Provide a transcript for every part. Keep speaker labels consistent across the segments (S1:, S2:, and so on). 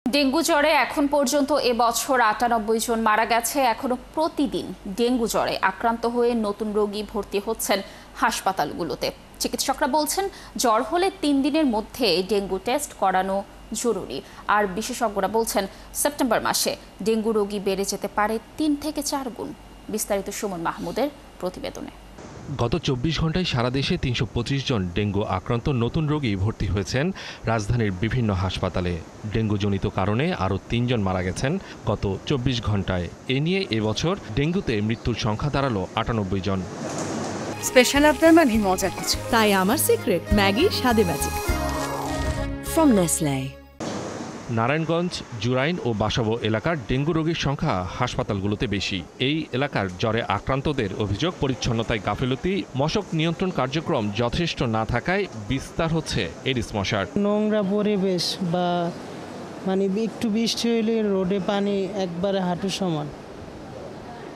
S1: Dengue জ্বরে এখন পর্যন্ত এবছর ৯৮ জন মারা গেছে। এখনো প্রতিদিন ডেঙ্গু জ্বরে আক্রান্ত হয়ে নতুন রোগী ভর্তি হচ্ছেন হাসপাতালগুলোতে। চিকিৎসকরা বলছেন জ্বর হলে ৩ দিনের মধ্যে ডেঙ্গু টেস্ট করানো জরুরি। আর বিশেষজ্ঞরা বলছেন সেপ্টেম্বর মাসে ডেঙ্গু রোগী বেড়ে যেতে পারে ৩ থেকে ৪ গুণ। বিস্তারিত সুমন মাহমুদের প্রতিবেদনে।
S2: গত ২৪ ঘন্টায় সারা দেশে ৩২৫ জন ডেঙ্গু আক্রান্ত নতুন রোগী ভর্তি হয়েছেন রাজধানীর বিভিন্ন হাসপাতালে। ডেঙ্গুজনিত কারণে আরও ৩ জন মারা গেছেন গত ২৪ ঘন্টায়। এ নিয়ে এবছর ডেঙ্গুতে মৃত্যুর সংখ্যা দাঁড়ালো ৯৮ জন।
S3: স্পেশাল আপনার মানে মজার কিছু,
S4: তাই আমার সিক্রেট ম্যাগি স্বাদে magic from Nestle.
S2: Narayanganj, Jurain ও বাসাবো এলাকার ডেঙ্গু রোগীর সংখ্যা হাসপাতালগুলোতে বেশি। এই এলাকার জ্বরে আক্রান্তদের অভিযোগ পরিচ্ছন্নতায় গাফিলতি, মশক নিয়ন্ত্রণ কার্যক্রম যথেষ্ট না থাকায় বিস্তার হচ্ছে এডিস মশার।
S5: নোংরা পরিবেশ বা একটু বৃষ্টি হইলে রোডে পানি একবারে হাঁটু সমান,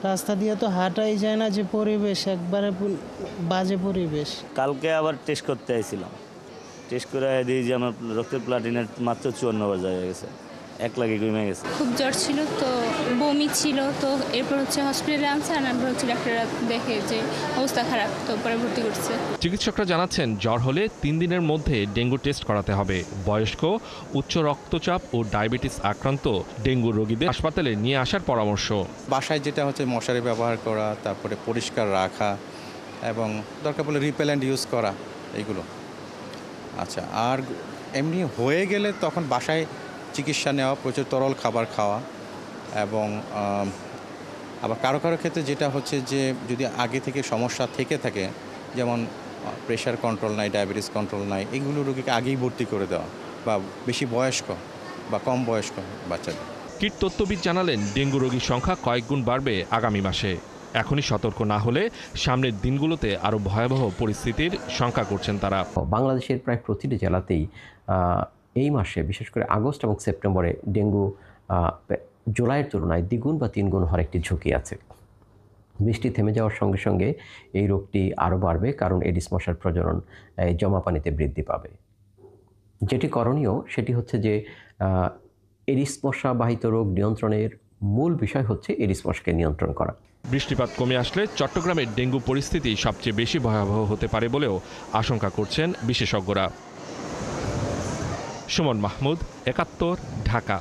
S5: রাস্তা দিয়ে তো হাঁটাই যায় না, যে পরিবেশ একবারে বাজে পরিবেশ।
S6: কালকে আবার টেস্ট করতে আইছিলাম, টেস্ট করে দিই যে আমার রক্তের প্লাটিনের মাত্র ৫৪ হয়ে গেছে, ১ লাখে কমে গেছে।
S7: খুব জ্বর ছিল, তো বমি ছিল, তো এরপর হসপিটালে আনছে, আনার পর ডাক্তাররা দেখে যে অবস্থা খারাপ, তো পরে ভর্তি করছে।
S2: চিকিৎসকরা জানাচ্ছেন জ্বর হলে ৩ দিনের মধ্যে ডেঙ্গু টেস্ট করাতে হবে। বয়স্ক, উচ্চ রক্তচাপ ও ডায়াবেটিস আক্রান্ত ডেঙ্গু রোগীদের হাসপাতালে নিয়ে আসার পরামর্শ।
S8: বাসায় যেটা হচ্ছে মশারি ব্যবহার করা, তারপরে পরিষ্কার রাখা এবং দরকার পড়লে রিপেলেন্ট ইউজ করা, এইগুলো। আচ্ছা, আর এমনি হয়ে গেলে তখন বাসায় চিকিৎসা নেওয়া, প্রচুর তরল খাবার খাওয়া এবং আবার কারো কারো ক্ষেত্রে যেটা হচ্ছে যে যদি আগে থেকে সমস্যা থেকে থাকে, যেমন প্রেশার কন্ট্রোল নাই, ডায়াবেটিস কন্ট্রোল নাই, এগুলো রোগীকে আগেই ভর্তি করে দেওয়া, বা বেশি বয়স্ক বা কম বয়স্ক বাচ্চাদের।
S2: কীটতত্ত্ববিদ জানালেন ডেঙ্গু রোগীর সংখ্যা কয়েক গুণ বাড়বে আগামী মাসে। এখনই সতর্ক না হলে সামনের দিনগুলোতে আরও ভয়াবহ পরিস্থিতির শঙ্কা করছেন তারা।
S9: বাংলাদেশের প্রায় প্রতিটি জেলাতেই এই মাসে, বিশেষ করে আগস্ট এবং সেপ্টেম্বরে ডেঙ্গু জুলাইয়ের তুলনায় ২ গুণ বা ৩ গুণ হওয়ার একটি ঝুঁকি আছে। বৃষ্টি থেমে যাওয়ার সঙ্গে সঙ্গে এই রোগটি আরও বাড়বে, কারণ এডিস মশার প্রজনন জমা পানিতে বৃদ্ধি পাবে। যেটি করণীয় সেটি হচ্ছে যে এডিস মশা বাহিত রোগ নিয়ন্ত্রণের মূল বিষয় হচ্ছে এডিস মশাকে নিয়ন্ত্রণ করা।
S2: বৃষ্টিপাত কমে আসলে চট্টগ্রামের ডেঙ্গু পরিস্থিতি সবচেয়ে বেশি ভয়াবহ হতে পারে বলেও আশঙ্কা করছেন বিশেষজ্ঞরা। সুমন মাহমুদ, ৭১, ঢাকা।